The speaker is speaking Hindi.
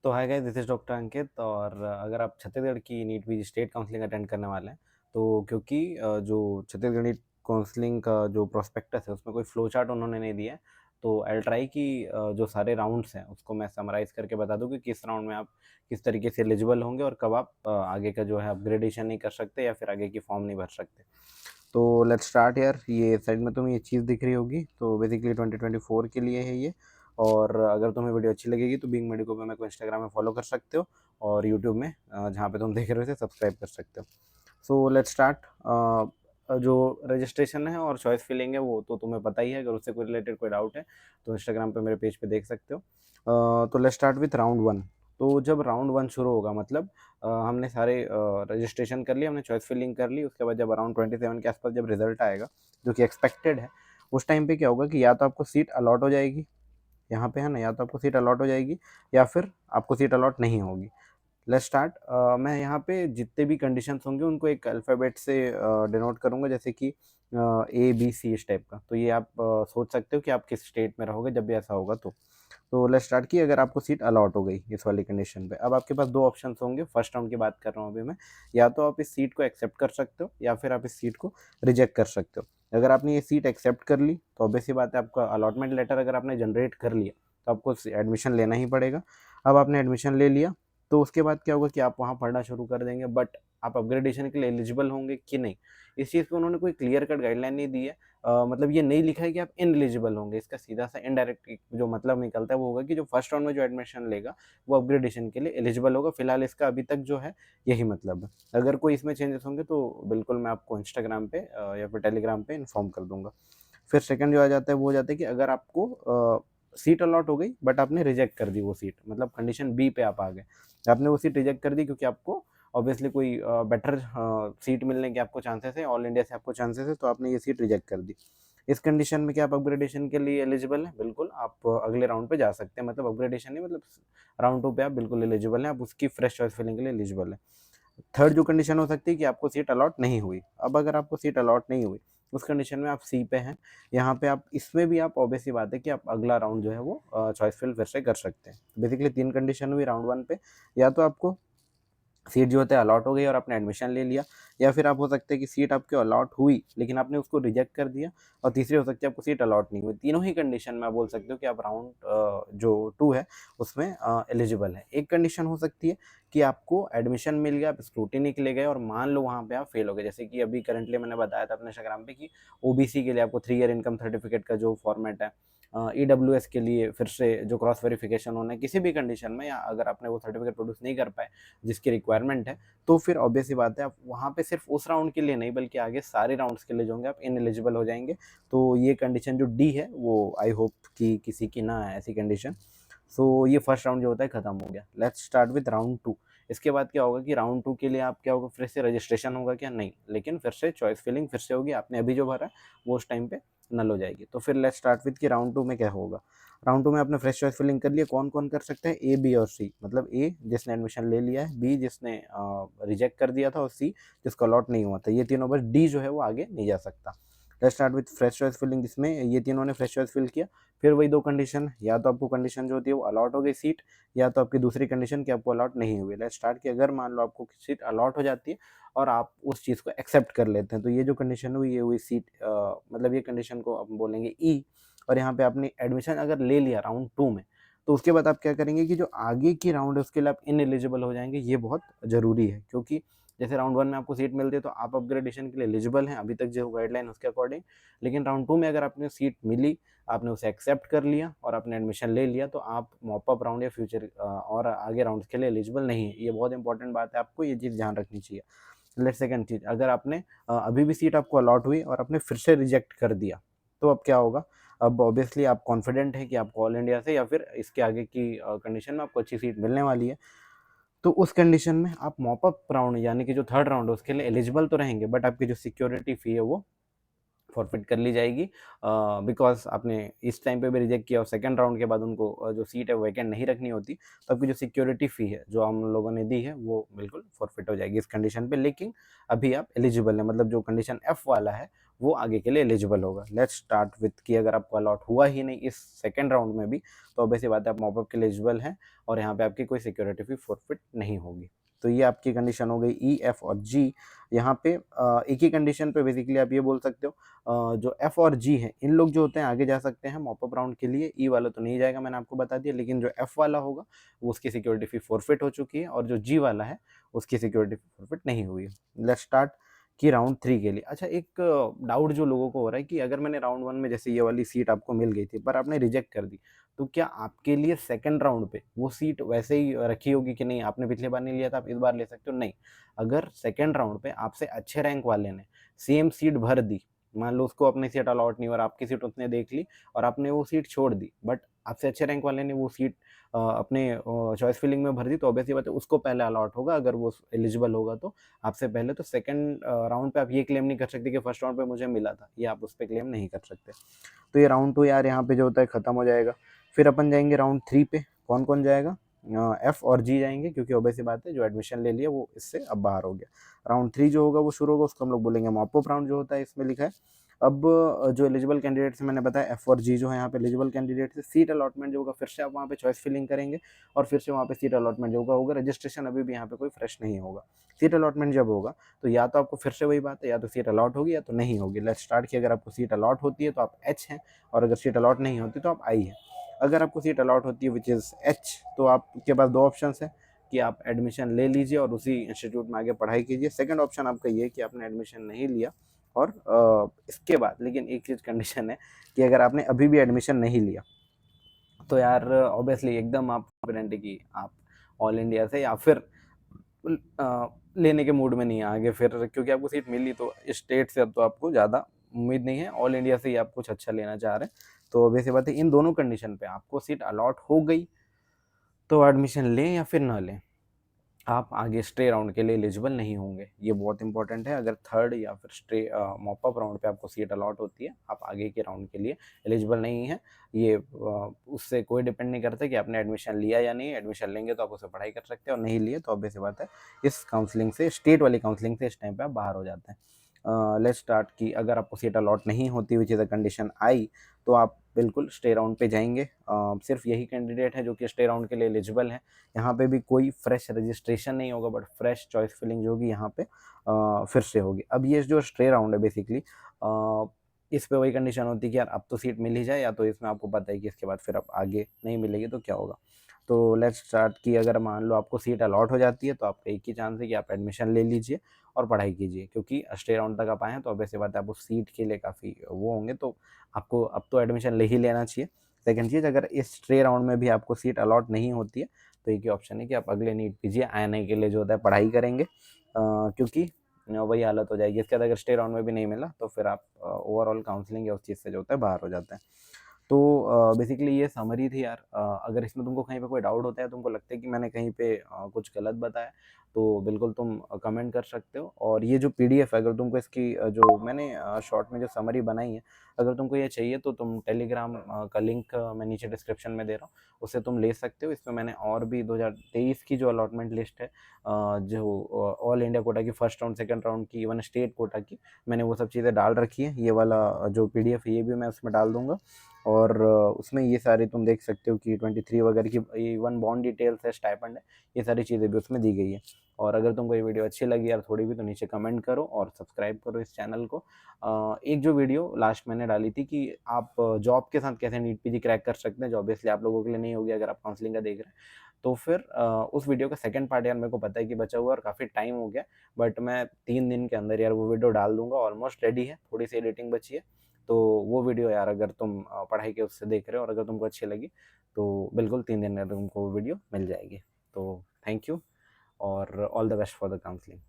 तो hi guys, this is doctor Ankit. और अगर आप छत्तीसगढ़ की NEET PG state counselling attend करने वाले हैं, तो क्योंकि जो छत्तीसगढ़ नीट काउंसलिंग का जो प्रोस्पेक्टस है उसमें कोई फ्लो चार्ट उन्होंने नहीं दिया है। तो आई विल ट्राई कि जो सारे राउंड्स हैं उसको मैं समराइज़ करके बता दूँ कि किस राउंड में आप किस तरीके से एलिजिबल होंगे और कब आप आगे का जो है अपग्रेडेशन नहीं कर सकते या फिर आगे की फॉर्म नहीं भर सकते। तो लेट्स स्टार्ट हियर। ये साइड में तुम्हें ये चीज़ दिख रही होगी, तो बेसिकली 2024 के लिए है ये। और अगर तुम्हें वीडियो अच्छी लगेगी तो बीइंग मेडिको पे मेरे को इंस्टाग्राम में फॉलो कर सकते हो और यूट्यूब में जहाँ पे तुम देख रहे हो सब्सक्राइब कर सकते हो। So let's start. जो रजिस्ट्रेशन है और चॉइस फिलिंग है वो तो तुम्हें पता ही है। अगर उससे कोई रिलेटेड कोई डाउट है तो इंस्टाग्राम पे मेरे पेज पे देख सकते हो। तो let's start with round one. तो जब राउंड वन शुरू होगा मतलब हमने सारे रजिस्ट्रेशन कर लिया, हमने चॉइस फिलिंग कर ली, उसके बाद जब अराउंड 27 के आसपास जब रिजल्ट आएगा जो कि एक्सपेक्टेड है, उस टाइम पे क्या होगा कि या तो आपको सीट अलॉट हो जाएगी, यहाँ पे है ना, या तो आपको सीट अलॉट हो जाएगी या फिर आपको सीट अलॉट नहीं होगी। Let's start. मैं यहाँ पे जितने भी कंडीशंस होंगे उनको एक अल्फ़ाबेट से डिनोट करूँगा, जैसे कि ए बी सी इस टाइप का। तो ये आप सोच सकते हो कि आप किस स्टेट में रहोगे जब भी ऐसा होगा। तो लेट्स स्टार्ट की अगर आपको सीट अलॉट हो गई इस वाली कंडीशन पे, अब आपके पास दो ऑप्शंस होंगे। फर्स्ट राउंड की बात कर रहा हूँ अभी मैं। या तो आप इस सीट को एक्सेप्ट कर सकते हो या फिर आप इस सीट को रिजेक्ट कर सकते हो। अगर आपने ये सीट एक्सेप्ट कर ली तो ऑब्वियस सी बात है, आपका अलॉटमेंट लेटर अगर आपने जनरेट कर लिया तो आपको एडमिशन लेना ही पड़ेगा। अब आपने एडमिशन ले लिया तो उसके बाद क्या होगा कि आप वहाँ पढ़ना शुरू कर देंगे, बट आप अपग्रेडेशन के लिए एलिजिबल होंगे कि नहीं, इस चीज़ पे उन्होंने कोई क्लियर कट गाइडलाइन नहीं दी है। मतलब ये नहीं लिखा है कि आप इनएलिजिबल होंगे। इसका सीधा सा इनडायरेक्ट जो मतलब निकलता है वो होगा कि जो फर्स्ट राउंड में जो एडमिशन लेगा वो अपग्रेडेशन के लिए एलिजिबल होगा। फिलहाल इसका अभी तक जो है यही मतलब है। अगर कोई इसमें चेंजेस होंगे तो बिल्कुल मैं आपको इंस्टाग्राम पे या फिर टेलीग्राम पे इन्फॉर्म कर दूंगा। फिर सेकंड जो आ जाता है वो हो जाता है कि अगर आपको सीट अलॉट हो गई बट आपने रिजेक्ट कर दी वो सीट, मतलब कंडीशन बी पे आप आ गए, आपने वो सीट रिजेक्ट कर दी क्योंकि आपको ऑब्वियसली कोई बेटर सीट मिलने के आपको चांसेस है, ऑल इंडिया से आपको चांसेस है, तो आपने ये सीट रिजेक्ट कर दी। इस कंडीशन में क्या आप अपग्रेडेशन के लिए एलिजिबल हैं? बिल्कुल, आप अगले राउंड पे जा सकते हैं। मतलब अपग्रेडेशन नहीं, मतलब राउंड टू पे आप बिल्कुल एलिजिबल हैं, आप उसकी फ्रेश चॉइस फिलिंग के लिए एलिजिबल हैं। थर्ड जो कंडीशन हो सकती है कि आपको सीट अलॉट नहीं हुई। अब अगर आपको सीट अलॉट नहीं हुई उस कंडीशन में आप सी पे हैं। यहाँ पे आप इसमें भी आप ऑब्वियस सी बात है कि आप अगला राउंड जो है वो चॉइस फिल फिर से कर सकते हैं। बेसिकली तीन कंडीशन हुई राउंड वन पे। या तो आपको सीट जो होता है अलॉट हो गई और आपने एडमिशन ले लिया, या फिर आप हो सकता है कि सीट आपकी अलॉट हुई लेकिन आपने उसको रिजेक्ट कर दिया, और तीसरी हो सकती है आपको सीट अलॉट नहीं हुई। तीनों ही कंडीशन में आप बोल सकते हो कि आप राउंड जो टू है उसमें एलिजिबल है। एक कंडीशन हो सकती है कि आपको एडमिशन मिल गया, आप स्क्रूटिनी के लिए गए और मान लो वहाँ पे आप फेल हो गए, जैसे कि अभी करंटली मैंने बताया था अपने इंस्टाग्राम पे कि ओबीसी के लिए आपको 3 ईयर इनकम सर्टिफिकेट का जो फॉर्मेट है, ईडब्ल्यूएस के लिए फिर से जो क्रॉस वेरिफिकेशन होना है किसी भी कंडीशन में, या अगर आपने वो सर्टिफिकेट प्रोड्यूस नहीं कर पाए जिसकी रिक्वायरमेंट है, तो फिर ऑब्वियस सी बात है आप वहाँ पे सिर्फ उस राउंड के लिए नहीं बल्कि आगे सारे राउंड्स के लिए जो होंगे आप इनएलिजिबल हो जाएंगे। तो ये कंडीशन जो डी है वो आई होप कि किसी की ना है ऐसी कंडीशन। सो ये फर्स्ट राउंड जो होता है खत्म हो गया। Let's start with round to. इसके बाद क्या होगा कि राउंड टू के लिए आप क्या होगा, फिर से रजिस्ट्रेशन होगा क्या? नहीं, लेकिन फिर से चॉइस फिलिंग फिर से होगी। आपने अभी जो भरा है वो उस टाइम पे नल हो जाएगी। तो फिर लेट्स स्टार्ट विथ कि राउंड टू में क्या होगा। राउंड टू में आपने फ्रेश चॉइस फिलिंग कर लिया। कौन कौन कर सकते हैं? ए बी और सी। मतलब ए जिसने एडमिशन ले लिया है, बी जिसने रिजेक्ट कर दिया था, और सी जिसका अलॉट नहीं हुआ था। ये तीनों, बस डी जो है वो आगे नहीं जा सकता। Let's start with fresh choice filling. जिसमें ये तीनों ने फ्रेश चॉइस फिल किया, फिर वही दो कंडीशन, या तो आपको कंडीशन जो होती है वो अलॉट हो गई सीट, या तो आपकी दूसरी कंडीशन कि आपको अलॉट नहीं हुई। लेट्स स्टार्ट कि अगर मान लो आपको सीट अलॉट हो जाती है और आप उस चीज़ को एक्सेप्ट कर लेते हैं, तो ये जो कंडीशन हुई ये हुई सीट, मतलब ये कंडीशन को आप बोलेंगे ई। और यहाँ पे आपने एडमिशन अगर ले लिया राउंड टू में, तो उसके बाद आप क्या करेंगे कि जो आगे की राउंड है उसके लिए आप इनएलिजिबल हो जाएंगे। ये बहुत ज़रूरी है, क्योंकि जैसे राउंड वन में आपको सीट मिलती है तो आप अपग्रेडेशन के लिए एलिजिबल हैं अभी तक जो गाइडलाइन उसके अकॉर्डिंग। लेकिन राउंड टू में अगर आपने सीट मिली, आपने उसे एक्सेप्ट कर लिया और आपने एडमिशन ले लिया, तो आप मॉप अप राउंड या फ्यूचर और आगे राउंड्स के लिए एलिजिबल नहीं है। ये बहुत इंपॉर्टेंट बात है, आपको ये चीज़ ध्यान रखनी चाहिए। लेट्स सेकंड चीज़, अगर आपने अभी भी सीट आपको अलॉट हुई और आपने फिर से रिजेक्ट कर दिया, तो अब क्या होगा? अब ऑब्वियसली आप कॉन्फिडेंट हैं कि आपको ऑल इंडिया से या फिर इसके आगे की कंडीशन में आपको अच्छी सीट मिलने वाली है। तो उस कंडीशन में आप मॉप अप राउंड यानी कि जो थर्ड राउंड है उसके लिए एलिजिबल तो रहेंगे, बट आपकी जो सिक्योरिटी फ़ी है वो फॉरफिट कर ली जाएगी, बिकॉज़ आपने इस टाइम पे भी रिजेक्ट किया और सेकंड राउंड के बाद उनको जो सीट है वैकेंट नहीं रखनी होती, तो आपकी जो सिक्योरिटी फ़ी है जो हम लोगों ने दी है वो बिल्कुल फॉरफिट हो जाएगी इस कंडीशन पे। लेकिन अभी आप एलिजिबल हैं, मतलब जो कंडीशन एफ वाला है वो आगे के लिए एलिजिबल होगा। लेट्स स्टार्ट विथ कि अगर आपको अलॉट हुआ ही नहीं इस सेकंड राउंड में भी, तो ऑब्वियस सी बात है आप मॉपअप के लिए एलिजिबल हैं और यहाँ पे आपकी कोई सिक्योरिटी फी फॉरफिट नहीं होगी। तो ये आपकी कंडीशन हो गई ई, एफ और जी। यहाँ पे एक ही कंडीशन पे बेसिकली आप ये बोल सकते हो जो एफ और जी है इन लोग जो होते हैं आगे जा सकते हैं मॉपअप राउंड के लिए, ई वाला तो नहीं जाएगा, मैंने आपको बता दिया। लेकिन जो एफ वाला होगा वो उसकी सिक्योरिटी फी फॉरफिट हो चुकी है और जो जी वाला है उसकी सिक्योरिटी फी फॉरफिट नहीं हुई है। लेट्स स्टार्ट कि राउंड 3 के लिए। अच्छा, एक डाउट जो लोगों को हो रहा है कि अगर मैंने राउंड 1 में जैसे ये वाली सीट आपको मिल गई थी पर आपने रिजेक्ट कर दी, तो क्या आपके लिए सेकंड राउंड पे वो सीट वैसे ही रखी होगी कि नहीं, आपने पिछले बार नहीं लिया था आप इस बार ले सकते हो? नहीं, अगर सेकंड राउंड पे आपसे अच्छे रैंक वाले ने सेम सीट भर दी, मान लो उसको अपनी सीट अलॉट नहीं और आपकी सीट उसने देख ली और आपने वो सीट छोड़ दी, बट आपसे अच्छे रैंक वाले ने वो सीट अपने चॉइस फिलिंग में भर दी, तो ऑब्वियसली बात है उसको पहले अलॉट होगा अगर वो एलिजिबल होगा तो आपसे पहले। तो सेकंड राउंड पे आप ये क्लेम नहीं कर सकते कि फर्स्ट राउंड पे मुझे मिला था, ये आप उस पर क्लेम नहीं कर सकते। तो ये राउंड 2 यार यहाँ पे जो होता है खत्म हो जाएगा। फिर अपन जाएंगे राउंड 3 पे। कौन कौन जाएगा? एफ और जी जाएंगे, क्योंकि ऑब्वियस सी बात है जो एडमिशन ले लिया वो इससे अब बाहर हो गया। राउंड 3 जो होगा वो शुरू होगा, उसको हम लोग बोलेंगे मॉपअप राउंड जो होता है, इसमें लिखा है। अब जो एलिजिबल कैंडिडेट्स मैंने बताया एफ और जी जो है यहाँ पे एलिजिबल कैंडिडेट है, सीट अलॉटमेंट जो होगा फिर से आप वहाँ पे चॉइस फिलिंग करेंगे और फिर से वहाँ पे सीट अलॉटमेंट जो होगा रजिस्ट्रेशन अभी भी यहाँ पे कोई फ्रेश नहीं होगा। सीट अलॉटमेंट जब होगा तो या तो आपको फिर से वही बात है, या तो सीट अलॉट होगी या तो नहीं होगी। लेट्स स्टार्ट कि अगर आपको सीट अलॉट होती है तो आप एच हैं, और अगर सीट अलॉट नहीं होती तो आप आई हैं। अगर आपको सीट अलॉट होती है विच इज़ एच, तो आपके पास दो ऑप्शन है कि आप एडमिशन ले लीजिए और उसी इंस्टीट्यूट में आगे पढ़ाई कीजिए। सेकंड ऑप्शन आपका ये कि आपने एडमिशन नहीं लिया और इसके बाद, लेकिन एक चीज़ कंडीशन है कि अगर आपने अभी भी एडमिशन नहीं लिया तो यार ऑब्वियसली एकदम आप कॉन्फिडेंट है कि आप ऑल इंडिया से या फिर लेने के मूड में नहीं है आगे फिर, क्योंकि आपको सीट मिली तो स्टेट से अब तो आपको ज़्यादा उम्मीद नहीं है, ऑल इंडिया से ही आप कुछ अच्छा लेना चाह रहे हैं। तो वैसे बात है इन दोनों कंडीशन पे आपको सीट अलॉट हो गई तो एडमिशन लें या फिर ना लें, आप आगे स्टे राउंड के लिए एलिजिबल नहीं होंगे। ये बहुत इंपॉर्टेंट है। अगर थर्ड या फिर स्टे मॉपअप राउंड पे आपको सीट अलॉट होती है, आप आगे के राउंड के लिए एलिजिबल नहीं है। ये उससे कोई डिपेंड नहीं करता कि आपने एडमिशन लिया या नहीं। एडमिशन लेंगे तो आप उससे पढ़ाई कर सकते हैं और नहीं लिए तो ऑब्वियस बात है इस काउंसलिंग से, स्टेट वाली काउंसलिंग से इस टाइम पे आप बाहर हो जाते हैं। लेट्स स्टार्ट कि अगर आपको सीट अलॉट नहीं होती विच इज़ अ कंडीशन आई, तो आप बिल्कुल स्टे राउंड पे जाएंगे। सिर्फ यही कैंडिडेट है जो कि स्टे राउंड के लिए एलिजिबल है। यहाँ पे भी कोई फ्रेश रजिस्ट्रेशन नहीं होगा, बट फ्रेश चॉइस फिलिंग जो होगी यहाँ पे फिर से होगी। अब ये जो स्टे राउंड है बेसिकली इस पे वही कंडीशन होती है कि यार अब तो सीट मिल ही जाए, या तो इसमें आपको पता है कि इसके बाद फिर अब आगे नहीं मिलेगी तो क्या होगा। तो लेट्स स्टार्ट कि अगर मान लो आपको सीट अलॉट हो जाती है तो आपका एक ही चांस है कि आप एडमिशन ले लीजिए और पढ़ाई कीजिए, क्योंकि स्टे राउंड तक आप आए हैं तो ऑब्वियस बात है आप उस सीट के लिए काफ़ी वो होंगे, तो आपको अब तो एडमिशन ले ही लेना चाहिए। सेकंड चीज़, अगर इस स्टे राउंड में भी आपको सीट अलॉट नहीं होती है तो एक ही ऑप्शन है कि आप अगले नीट पीजी आने के लिए जो होता है पढ़ाई करेंगे, क्योंकि वही हालत हो जाएगी। इसके बाद अगर स्टे राउंड में भी नहीं मिला तो फिर आप ओवरऑल काउंसलिंग या उस चीज़ से जो होता है बाहर हो जाते हैं। तो बेसिकली ये समरी थी यार। अगर इसमें तुमको कहीं पे कोई डाउट होता है, तुमको लगता है कि मैंने कहीं पे कुछ गलत बताया, तो बिल्कुल तुम कमेंट कर सकते हो। और ये जो पीडीएफ है, अगर तुमको इसकी जो मैंने शॉर्ट में जो समरी बनाई है, अगर तुमको ये चाहिए तो तुम टेलीग्राम का लिंक मैं नीचे डिस्क्रिप्शन में दे रहा हूँ, उससे तुम ले सकते हो। इसमें मैंने और भी 2023 की जो अलॉटमेंट लिस्ट है, जो ऑल इंडिया कोटा की फर्स्ट राउंड सेकंड राउंड की, इवन स्टेट कोटा की, मैंने वो सब चीज़ें डाल रखी है। ये वाला जो पीडीएफ है ये भी मैं उसमें डाल दूंगा, और उसमें ये सारे तुम देख सकते हो कि 23 वगैरह की इवन बॉन्ड डिटेल्स है, स्टाइपेंड है, ये सारी चीज़ें भी उसमें दी गई है। और अगर तुमको ये वीडियो अच्छी लगी यार थोड़ी भी, तो नीचे कमेंट करो और सब्सक्राइब करो इस चैनल को। एक जो वीडियो लास्ट मैंने डाली थी कि आप जॉब के साथ कैसे नीट पीजी क्रैक कर सकते हैं, जो ऑब्वियसली आप लोगों के लिए नहीं होगी अगर आप काउंसलिंग का देख रहे हैं, तो फिर उस वीडियो का सेकंड पार्ट यार मेरे को पता है कि बचा हुआ और काफ़ी टाइम हो गया, बट मैं 3 दिन के अंदर यार वो वीडियो डाल दूंगा। ऑलमोस्ट रेडी है, थोड़ी सी एडिटिंग बची है। तो वो वीडियो यार अगर तुम पढ़ाई के उससे देख रहे हो और अगर तुमको अच्छी लगी तो बिल्कुल 3 दिन में तुमको वो वीडियो मिल जाएगी। तो थैंक यू और all the best for the counselling.